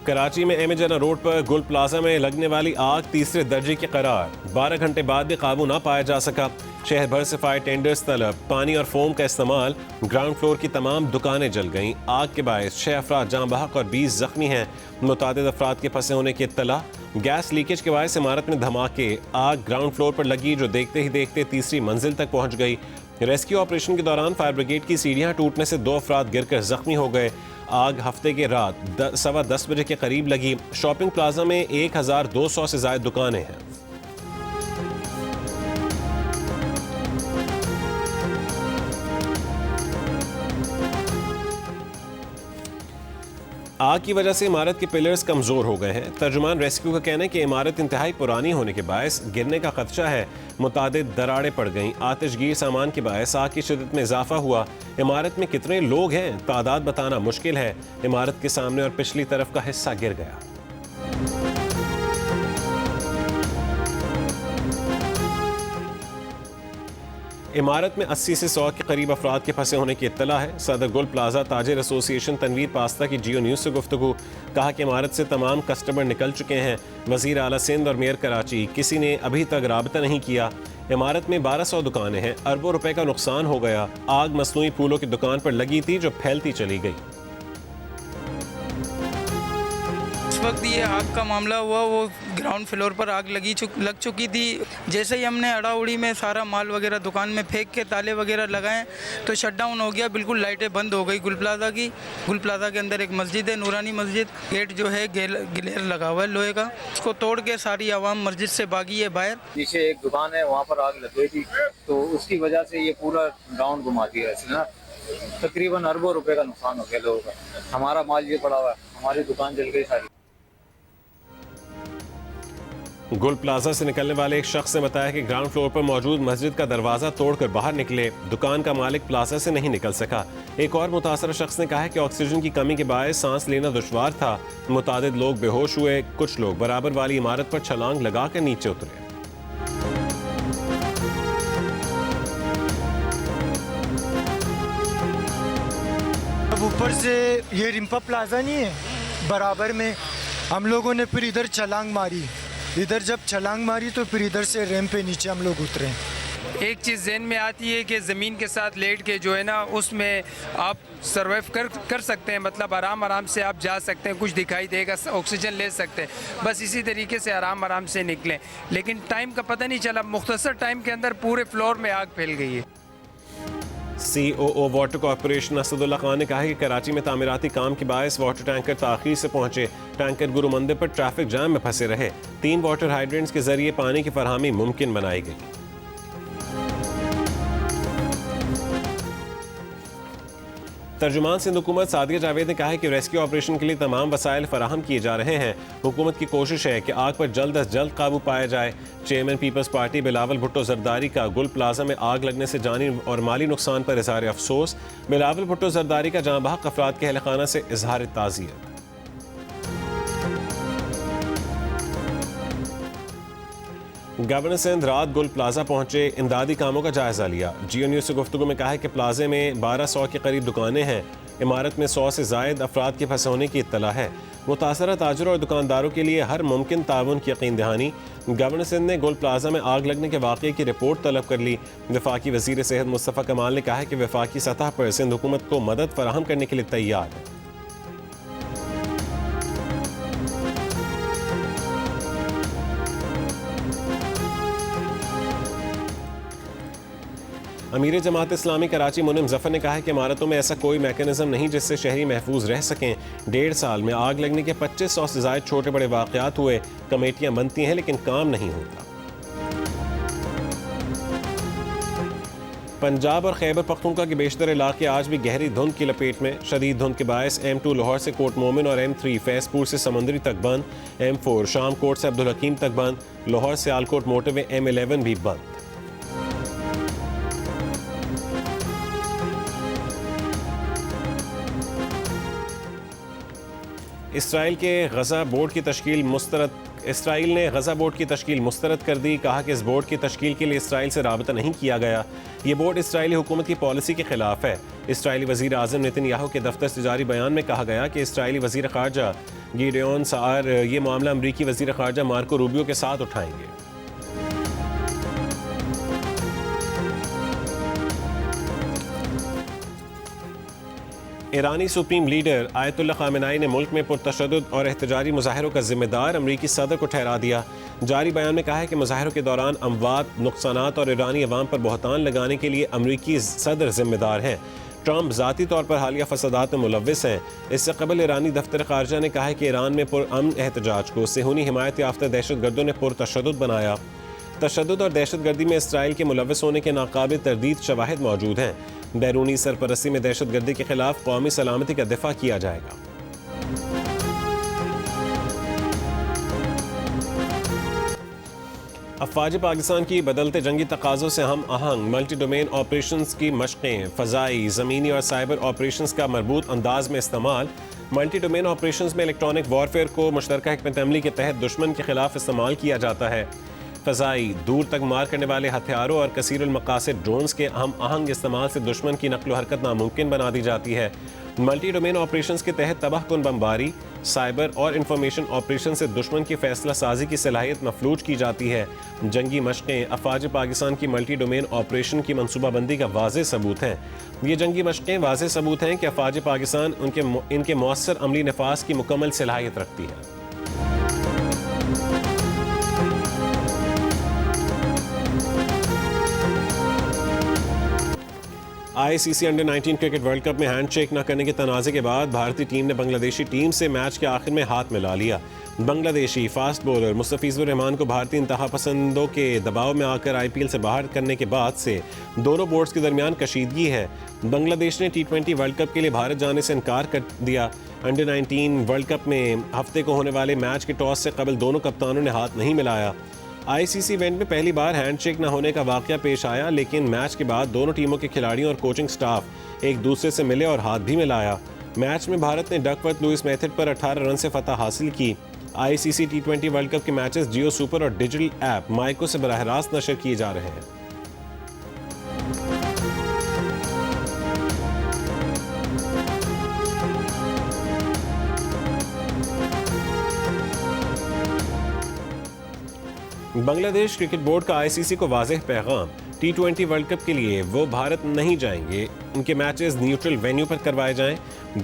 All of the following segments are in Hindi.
कराची में एमेजना रोड पर गुल प्लाजा में लगने वाली आग तीसरे दर्जे की करार। 12 घंटे बाद भी काबू ना पाया जा सका। शहर भर से फायर टेंडर्स तलब, पानी और फोम का इस्तेमाल। ग्राउंड फ्लोर की तमाम दुकानें जल गईं। आग के बायस 6 अफराद जाँ बहक और 20 जख्मी हैं। मुतादिद अफराद के फंसे होने की इत्तला। गैस लीकेज के बायस इमारत में धमाके। आग ग्राउंड फ्लोर पर लगी जो देखते ही देखते तीसरी मंजिल तक पहुंच गई। रेस्क्यू ऑपरेशन के दौरान फायर ब्रिगेड की सीढ़ियां टूटने से 2 अफराद गिरकर जख्मी हो गए। आग हफ्ते के रात 10:15 बजे के करीब लगी। शॉपिंग प्लाजा में 1200 से ज्यादा दुकानें हैं। आग की वजह से इमारत के पिलर्स कमजोर हो गए हैं। तर्जुमान रेस्क्यू का कहना है कि इमारत इंतहाई पुरानी होने के बायस गिरने का खदशा है। मुतादिद दरारें पड़ गईं। आतिशगीर सामान के बायस आग की शिद्दत में इजाफा हुआ। इमारत में कितने लोग हैं तादाद बताना मुश्किल है। इमारत के सामने और पिछली तरफ का हिस्सा गिर गया। इमारत में 80 से 100 के करीब अफराद के फंसे होने की इत्तला है। सदर गुल प्लाजा ताजिर एसोसिएशन तनवीर पास्ता की जियो न्यूज़ से गुफ्तगू। कहा कि इमारत से तमाम कस्टमर निकल चुके हैं। वज़ीर आला सिंध और मेयर कराची किसी ने अभी तक राबता नहीं किया। इमारत में 1200 दुकानें हैं। अरबों रुपए का नुकसान हो गया। आग मसनूई फूलों की दुकान पर लगी थी जो फैलती चली गई। इस वक्त ये आग का मामला हुआ, वो ग्राउंड फ्लोर पर आग लग चुकी थी। जैसे ही हमने अड़ा उड़ी में सारा माल वगैरह दुकान में फेंक के ताले वगैरह लगाए तो शट डाउन हो गया। बिल्कुल लाइटें बंद हो गई गुल प्लाजा की। गुल प्लाजा के अंदर एक मस्जिद है, नूरानी मस्जिद। गेट जो है गिलेर लगा हुआ है लोहे का। उसको तोड़ के सारी आवाम मस्जिद से भागी है बाहर। पीछे एक दुकान है, वहाँ पर आग लग गई थी तो उसकी वजह से ये पूरा ग्राउंड घुमा दिया है। तकरीबन अरबों रुपए का नुकसान हो गया लोगों का। हमारा माल ये पड़ा हुआ है, हमारी दुकान जल गई सारी। गुल प्लाजा से निकलने वाले एक शख्स ने बताया कि ग्राउंड फ्लोर पर मौजूद मस्जिद का दरवाजा तोड़कर बाहर निकले। दुकान का मालिक प्लाजा से नहीं निकल सका। एक और मुतासर शख्स ने कहा है कि ऑक्सीजन की कमी के बायस सांस लेना दुश्वार था। मुतादिद लोग बेहोश हुए। कुछ लोग बराबर वाली इमारत पर छलांग लगाकर नीचे उतरे। अब ऊपर से ये रिम्पा प्लाजा नहीं है, बराबर में हम लोगों ने फिर इधर छलांग मारी। इधर जब छलांग मारी तो फिर इधर से रैंप पे नीचे हम लोग उतरे। एक चीज़ जहन में आती है कि ज़मीन के साथ लेट के जो है ना उसमें आप सर्वाइव कर सकते हैं। मतलब आराम से आप जा सकते हैं, कुछ दिखाई देगा, ऑक्सीजन ले सकते हैं। बस इसी तरीके से आराम से निकलें। लेकिन टाइम का पता नहीं चला, मुख्तसर टाइम के अंदर पूरे फ्लोर में आग फैल गई है। COO water corporation Asadullah Khan ने कहा कि कराची में तामीराती काम के बायस वाटर टैंकर ताख़ीर से पहुंचे। टैंकर गुरु मंदिर पर ट्रैफिक जाम में फंसे रहे। 3 वाटर हाइड्रेंट्स के जरिए पानी की फरहमी मुमकिन बनाई गई। तर्जुमान सिंध हुकूमत सादिया जावेद ने कहा है कि रेस्क्यू ऑपरेशन के लिए तमाम वसाइल फराहम किए जा रहे हैं। हुकूमत की कोशिश है कि आग पर जल्द अज जल्द काबू पाया जाए। Chairman Peoples Party Bilawal Bhutto Zardari का गुल प्लाजा में आग लगने से जानी और माली नुकसान पर इजहार अफसोस। बिलावल भुट्टो जरदारी का जहाँ बहक अफराद के अहल खाना से इजहार ताज़ियत। गवर्नर सिंध रात गुल प्लाजा पहुंचे, इमदादी कामों का जायजा लिया। जियो न्यूज़ से गुफ्तगू में कहा है कि प्लाजे में 1200 के करीब दुकानें हैं। इमारत में 100 से जायद अफराद के फंसे होने की इत्तला है। मुतासरा ताजरों और दुकानदारों के लिए हर मुमकिन ताउन की यकीन दहानी। गवर्नर सिंध ने गुल प्लाजा में आग लगने के वाक़े की रिपोर्ट तलब कर ली। वफाकी वज़ीर सेहत मुस्तफ़ा कमाल ने कहा है कि वफाकी सतह पर सिंध हुकूमत को मदद फराहम करने के लिए तैयार है। अमीर जमात इस्लामी कराची मुनिम जफर ने कहा है कि इमारतों में ऐसा कोई मैकेनिज्म नहीं जिससे शहरी महफूज रह सकें। 1.5 साल में आग लगने के 2500 से ज़ायद छोटे बड़े वाक़यात हुए। कमेटियां बनती हैं लेकिन काम नहीं होता। पंजाब और खैबर पख्तूनख्वा के बेशतर इलाके आज भी गहरी धुंध की लपेट में। शदीद धुंध के बायस M2 लाहौर से कोट मोमिन और M3 फैसपुर से समंदरी तक बंद। M4 शाम कोट से अब्दुल हकीम तक बंद। लाहौर से आलकोट मोटरवे M11 भी बंद। इसराइल ने गज़ा बोर्ड की तश्कील मुस्तरद कर दी। कहा कि इस बोर्ड की तश्कील के लिए इसराइल से राबता नहीं किया गया। ये बोर्ड इसराइली हुकूमत की पॉलिसी के खिलाफ है। इसराइली वज़ीर आज़म नेतन्याहू के दफ्तर से जारी बयान में कहा गया कि इसराइली वज़ीर ख़ारजा गिडियोन सार ये मामला अमरीकी वज़ीर ख़ारजा मार्को रूबियो के साथ उठाएंगे। ईरानी सुप्रीम लीडर आयतुल्लाह ख़ामेनेई ने मुल्क में पुरतशद्दुद और एहतजाजी मुज़ाहिरों का जिम्मेदार अमरीकी सदर को ठहरा दिया। जारी बयान में कहा है कि मुज़ाहिरों के दौरान अमवात, नुकसानात और ईरानी अवाम पर बहतान लगाने के लिए अमरीकी सदर जिम्मेदार हैं। ट्रंप ज़ाती तौर पर हालिया फसादात में मुलव्विस हैं। इससे कबल ईरानी दफ्तर ख़ारजा ने कहा है कि ईरान में पुरअमन एहतजाज को सेहूनी हिमायत याफ्ता दहशतगर्दों ने पुरतशद्दुद बनाया। तशद्दुद और दहशतगर्दी में इसराइल के मुलव्विस होने के नाकाबिल तरदीद शवाहिद मौजूद हैं। बैरूनी सरपरस्ती में दहशतगर्दी के खिलाफ कौमी सलामती का दिफा किया जाएगा। अफवाज पाकिस्तान की बदलते जंगी तकाज़ों से हम आहंग मल्टी डोमेन ऑपरेशंस की मशक़ें, फ़ज़ाई, ज़मीनी और साइबर ऑपरेशंस का मरबूत अंदाज में इस्तेमाल। मल्टी डोमेन ऑपरेशंस में इलेक्ट्रॉनिक वॉरफेयर को मुश्तरका हिकमत अमली के तहत दुश्मन के खिलाफ इस्तेमाल किया जाता है। फ़ज़ाई दूर तक मार करने वाले हथियारों और कसीरुल मकासद ड्रोन्स के हम आहंग इस्तेमाल से दुश्मन की नकलो हरकत नामुमकिन बना दी जाती है। मल्टी डोमेन ऑपरेशंस के तहत तबाहकुन बमबारी, साइबर और इंफॉर्मेशन ऑपरेशन से दुश्मन की फैसला साजी की सलाहियत मफलूज की जाती है। जंगी मशक़ें अफवाज पाकिस्तान की मल्टी डोमेन ऑपरेशन की मनसूबाबंदी का वाज़ेह सबूत हैं। ये जंगी मशक़ें वाज़ेह सबूत हैं कि अफवाज पाकिस्तान इनके मौसर अमली नफाज की मुकम्मल सलाहियत रखती है। ICC under 19 cricket world cup में हैंडशेक न करने के तनाज़े के बाद भारतीय टीम ने बांग्लादेशी टीम से मैच के आखिर में हाथ मिला लिया। बांग्लादेशी फास्ट बॉलर मुस्तफिजुर रहमान को भारतीय इंतहा पसंदों के दबाव में आकर IPL से बाहर करने के बाद से दोनों बोर्ड्स के दरमियान कशीदगी है। बांग्लादेश ने T20 वर्ल्ड कप के लिए भारत जाने से इनकार कर दिया। अंडर 19 वर्ल्ड कप में हफ्ते को होने वाले मैच के टॉस से कबल दोनों कप्तानों ने हाथ नहीं मिलाया। ICC इवेंट में पहली बार हैंडशेक न होने का वाकया पेश आया, लेकिन मैच के बाद दोनों टीमों के खिलाड़ियों और कोचिंग स्टाफ एक दूसरे से मिले और हाथ भी मिलाया। मैच में भारत ने डकवर्थ लुइस मेथड पर 18 रन से फतह हासिल की। ICC T20 वर्ल्ड कप के मैचेस जियो सुपर और डिजिटल ऐप माइको से बराह रास्त नशर किए जा रहे हैं। बांग्लादेश क्रिकेट बोर्ड का ICC को वाज़ेह पैगाम, T20 वर्ल्ड कप के लिए वो भारत नहीं जाएंगे, उनके मैचेस न्यूट्रल वेन्यू पर करवाए जाएं।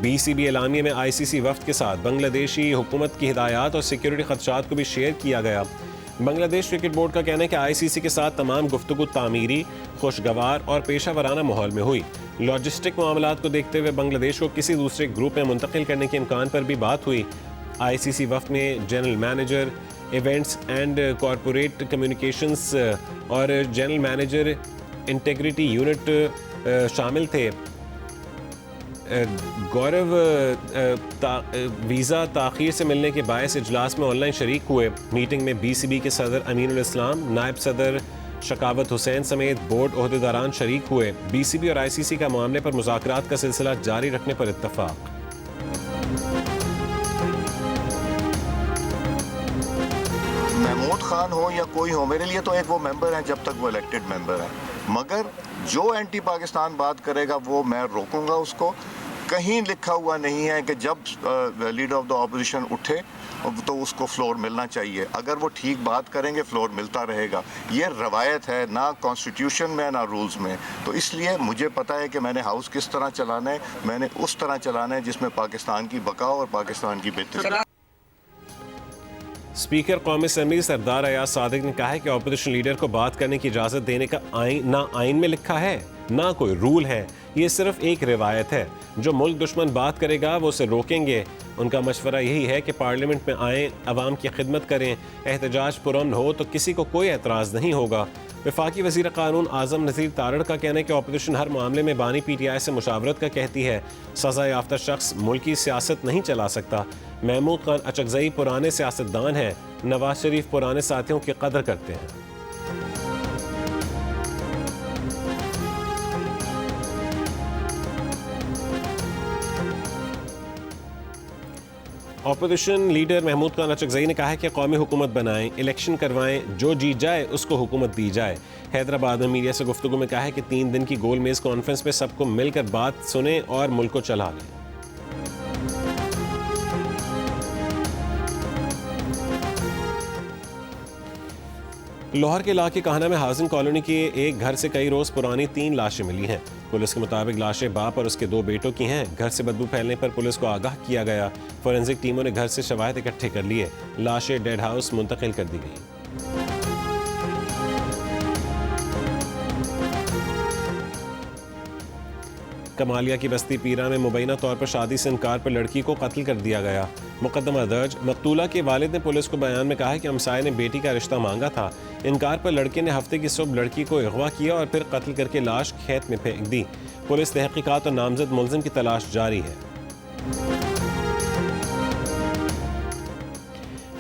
BCB एलामिया में ICC वफ्द के साथ बांग्लादेशी हुकूमत की हिदायत और सिक्योरिटी खदशात को भी शेयर किया गया। बांग्लादेश क्रिकेट बोर्ड का कहना है कि ICC के साथ तमाम गुफ्तगू तामीरी, खुशगवार और पेशा वराना माहौल में हुई। लॉजिस्टिक मामलात को देखते हुए बांग्लादेश को किसी दूसरे ग्रुप में मुंतकिल करने के इम्कान पर भी बात हुई। ICC वफ्द में general manager events and corporate communications और जनरल मैनेजर इंटेग्रिटी यूनिट शामिल थे। गौरव वीज़ा ताख़ीर से मिलने के बायस इजलास में ऑनलाइन शरीक हुए। मीटिंग में BCB के सदर अमीनुल इस्लाम, नायब सदर शकावत हुसैन समेत बोर्ड ओहदेदारान शरीक हुए। BCB और ICC का मामले पर मुज़ाकरात का सिलसिला जारी रखने पर इत्तफाक। महमूद खान हो या कोई हो, मेरे लिए तो एक वो मेंबर हैं जब तक वो इलेक्टेड मेंबर हैं, मगर जो एंटी पाकिस्तान बात करेगा वो मैं रोकूंगा उसको। कहीं लिखा हुआ नहीं है कि जब लीडर ऑफ द ऑपोजिशन उठे तो उसको फ्लोर मिलना चाहिए। अगर वो ठीक बात करेंगे फ्लोर मिलता रहेगा। ये रवायत है, ना कॉन्स्टिट्यूशन में ना रूल्स में। तो इसलिए मुझे पता है कि मैंने हाउस किस तरह चलाना है, मैंने उस तरह चलाना है जिसमें पाकिस्तान की बका और पाकिस्तान की बेहतरी। स्पीकर कौमी असम्बली सरदार अयाज सादिक ने कहा है कि अपोजिशन लीडर को बात करने की इजाज़त देने का ना आइन में लिखा है ना कोई रूल है। ये सिर्फ एक रिवायत है। जो मुल्क दुश्मन बात करेगा वो उसे रोकेंगे। उनका मशवरा यही है कि पार्लियामेंट में आएँ, अवाम की खिदमत करें, एहतजाज पुरअमन हो तो किसी को कोई एतराज़ नहीं होगा। वफाकी वज़ीर क़ानून आज़म नज़ीर तारड़ का कहना है कि अपोजिशन हर मामले में बानी PTI से मुशावरत का कहती है। सज़ा याफ्ता शख्स मुल्क की सियासत नहीं चला सकता। महमूद खान अचकज़ई पुराने सियासतदान हैं। नवाज शरीफ पुराने साथियों की कदर करते हैं। अपोजिशन लीडर महमूद खान अचकज़ई ने कहा है कि कौमी हुकूमत बनाएं, इलेक्शन करवाएं, जो जीत जाए उसको हुकूमत दी जाए। हैदराबाद में मीडिया से गुफ्तगू में कहा है कि 3 दिन की गोल मेज़ कॉन्फ्रेंस में सबको मिलकर बात सुने और मुल्क को चला लें। लाहौर के इलाके काहना में हाउसिंग कॉलोनी के एक घर से कई रोज पुरानी 3 लाशें मिली हैं। पुलिस के मुताबिक लाशें बाप और उसके 2 बेटों की हैं। घर से बदबू फैलने पर पुलिस को आगाह किया गया। फोरेंसिक टीमों ने घर से शवाहिद इकट्ठे कर लिए। लाशें डेड हाउस मुंतकिल कर दी गई। कमालिया की बस्ती पीरा में मुबैना तौर पर शादी से इनकार पर लड़की को कत्ल कर दिया गया। मुकदमा दर्ज। मकतूला के वालिद ने पुलिस को बयान में कहा है कि हमसाये ने बेटी का रिश्ता मांगा था। इनकार पर लड़के ने हफ्ते की सुबह लड़की को अगवा किया और फिर कत्ल करके लाश खेत में फेंक दी। पुलिस तहकीकात और नामजद मुलजिम की तलाश जारी है।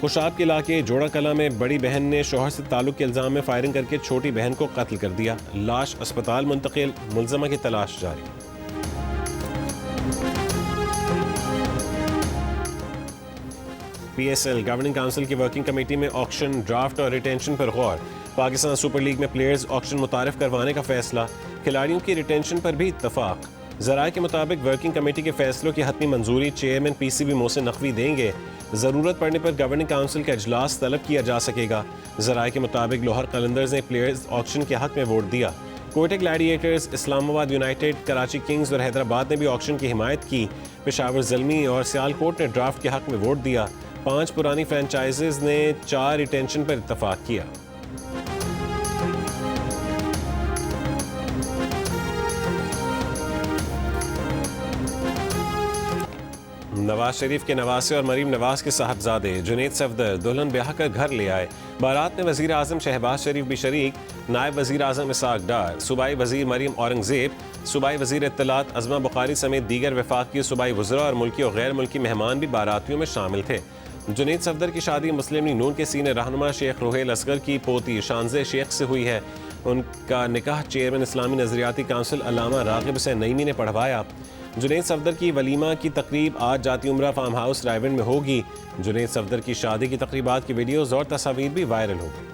खुशाब के इलाके जोड़ा कला में बड़ी बहन ने शोहर से ताल्लुक के इल्जाम में फायरिंग करके छोटी बहन को कत्ल कर दिया। लाश अस्पताल मुंतकिल। मुलजमा की तलाश जारी। PSL गवर्निंग काउंसिल की वर्किंग कमेटी में ऑक्शन, ड्राफ्ट और रिटेंशन पर गौर। पाकिस्तान सुपर लीग में प्लेयर्स ऑक्शन मुतारिफ करवाने का फैसला। खिलाड़ियों की रिटेंशन पर भी इत्तफाक। ज़राए के मुताबिक वर्किंग कमेटी के फैसलों की हतमी मंजूरी चेयरमैन PCB मोहसिन नकवी देंगे। ज़रूरत पड़ने पर गवर्निंग काउंसिल का इजलास तलब किया जा सकेगा। ज़राए के मुताबिक लाहौर कलंदर्स ने प्लेयर्स ऑक्शन के हक में वोट दिया। Quetta Gladiators, Islamabad United, Karachi Kings और हैदराबाद ने भी ऑक्शन की हिमायत की। पेशावर ज़ल्मी और सियालकोट ने ड्राफ्ट के हक में वोट दिया। 5 पुरानी फ्रेंचाइजेज ने 4 रिटेंशन पर इत्तफाक किया। नवाज शरीफ के नवासे और मरीम नवाज के साहबजादे जुनैद सफदर दुल्हन ब्याह कर घर ले आए। बारात में वजीर आजम शहबाज शरीफ भी शरीक। नायब वजीर आजम इसाक डार, सूबाई वजीर मरीम औरंगजेब, सूबाई वजीर इत्तलात अज़मा बुखारी समेत दीगर वफाकी सूबाई वज़रा और मुल्की और गैर मुल्की मेहमान भी बारातियों में शामिल थे। जुनैद सफदर की शादी मुस्लिम लीग नून के सीनियर रहनुमा शेख रोहेल असगर की पोती शानज़े शेख से हुई है। उनका निकाह चेयरमैन इस्लामी नजरियाती काउंसिल अल्लामा रागिब हुसैन नईमी ने पढ़वाया। जुनैद सफदर की वलीमा की तकरीब आज जाती उम्रा फार्म हाउस रायविंड में होगी। जुनैद सफदर की शादी की तकरीबात की वीडियोज़ और तस्वीर भी वायरल होगी।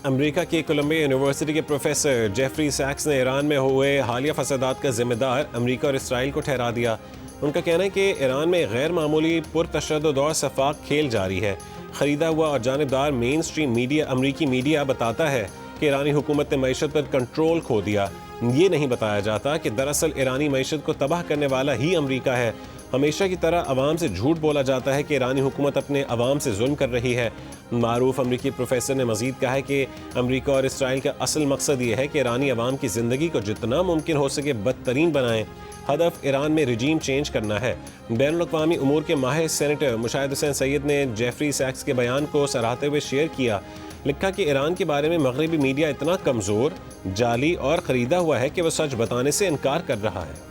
अमेरिका की कोलंबिया यूनिवर्सिटी के प्रोफेसर जेफरी सैक्स ने ईरान में हुए हालिया फसादात का जिम्मेदार अमेरिका और इसराइल को ठहरा दिया। उनका कहना है कि ईरान में गैर मामूली पुरतशद्दुद और शफाफ खेल जारी है। खरीदा हुआ और जानिबदार मेन स्ट्रीम मीडिया अमरीकी मीडिया बताता है कि ईरानी हुकूमत ने मईशत पर कंट्रोल खो दिया। ये नहीं बताया जाता कि दरअसल ईरानी मईशत को तबाह करने वाला ही अमरीका है। हमेशा की तरह अवाम से झूठ बोला जाता है कि ईरानी हुकूमत अपने अवाम से जुल्म कर रही है। मारूफ अमरीकी प्रोफेसर ने मजीद कहा है कि अमरीका और इसराइल का असल मकसद ये है कि ईरानी अवाम की ज़िंदगी को जितना मुमकिन हो सके बदतरीन बनाएं। हदफ ईरान में रिजीम चेंज करना है। बैनुल-अक़वामी उमूर के माहिर सेनेटर मुशाहिद हुसैन सैयद ने जेफरी सैक्स के बयान को सराहते हुए शेयर किया। लिखा कि ईरान के बारे में मगरबी मीडिया इतना कमज़ोर, जाली और ख़रीदा हुआ है कि वह सच बताने से इनकार कर रहा है।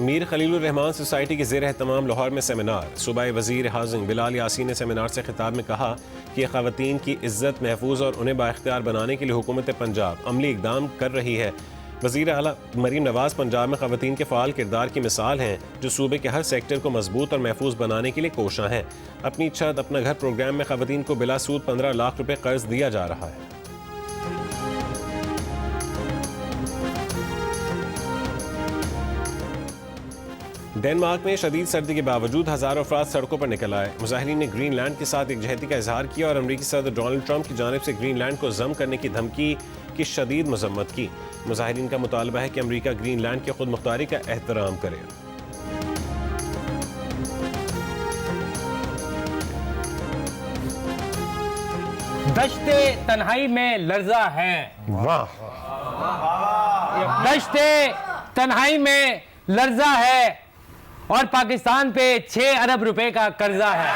मीर खलीलुर रहमान सोसाइटी के ज़ेर एहतमाम लाहौर में सेमिनार। सूबाई वज़ीर हाउसिंग बिलाल यासीन ने सेमिनार से खिताब में कहा कि ख़वातीन की इज़्ज़त महफूज और उन्हें बाइख्तियार बनाने के लिए हुकूमत पंजाब अमली इक़दाम कर रही है। वज़ीर आला मरीम नवाज़ पंजाब में ख़वातीन के फ़ाल किरदार की मिसाल हैं जो सूबे के हर सेक्टर को मजबूत और महफूज बनाने के लिए कोशां हैं। अपनी छत अपना घर प्रोग्राम में ख़वातीन को बिला सूद 15 लाख रुपये कर्ज दिया जा रहा है। डेनमार्क में शदीद सर्दी के बावजूद हज़ारों अफराद सड़कों पर निकल आए। मुजाहिरीन ने ग्रीनलैंड के साथ एकजहती का इजहार किया और अमरीकी सदर डोनाल्ड ट्रंप की जानिब से ग्रीनलैंड को ज़म करने की धमकी की शदीद मजम्मत की। मुजाहिरीन का मुतालबा है कि अमरीका ग्रीनलैंड की खुद मुख्तारी का एहतराम करे। दश्ते तन्हाई में लर्जा है। वाह। दश्ते तन्हाई में लर्जा है और पाकिस्तान पे 6 अरब रुपए का कर्जा है।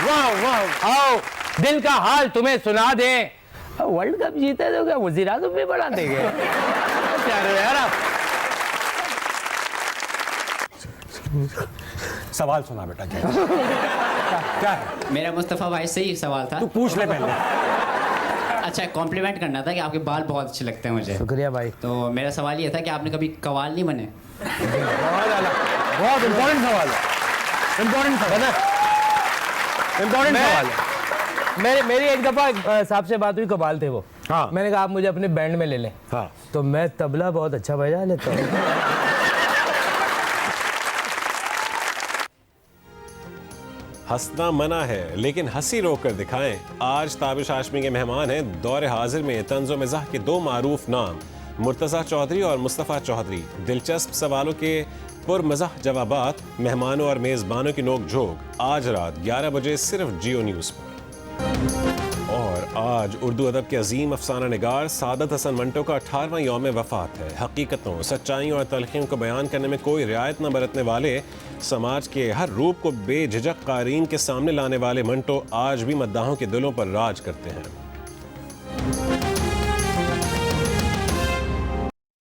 वाह वाह। आओ दिल का हाल तुम्हें सुना दे। वर्ल्ड कप जीते तो क्या वज़ीर आज़म भी बना देंगे? क्या रहे यार आप? सवाल सुना बेटा। क्या है? मेरा मुस्तफ़ा भाई से ही सवाल था। तू पूछ ले पहले। अच्छा कॉम्प्लीमेंट करना था कि आपके बाल बहुत अच्छे लगते हैं मुझे। शुक्रिया भाई। तो मेरा सवाल ये था कि आपने कभी कवाल नहीं बने? बहुत इम्पोर्टेंट सवाल है, इम्पोर्टेंट सवाल है, इम्पोर्टेंट सवाल है। मेरी एक दफ़ा साहब से बात हुई, कबाल थे वो। हाँ। मैंने कहा आप मुझे अपने बैंड में ले लें। हाँ। तो मैं तबला बहुत अच्छा बजा लेता हूँ। हंसना मना है लेकिन हंसी रोक कर दिखाएं। आज ताबिश हाशमी के मेहमान हैं दौर हाजिर में तंज़ो मिज़ाह के दो मारूफ नाम मुर्तज़ा चौधरी और मुस्तफ़ा चौधरी। दिलचस्प सवालों के पुरमज़ाह जवाबात, मेहमानों और मेज़बानों की नोक झोंक आज रात 11 बजे सिर्फ जियो न्यूज़ पर। और आज उर्दू अदब के अजीम अफसाना निगार सादत हसन मंटो का 18वां यौम वफ़ात है। हकीकतों, सच्चाइयों और तलखियों को बयान करने में कोई रियायत न बरतने वाले, समाज के हर रूप को बेझिझक क़ारीन के सामने लाने वाले मंटो आज भी मद्दाहों के दिलों पर राज करते हैं।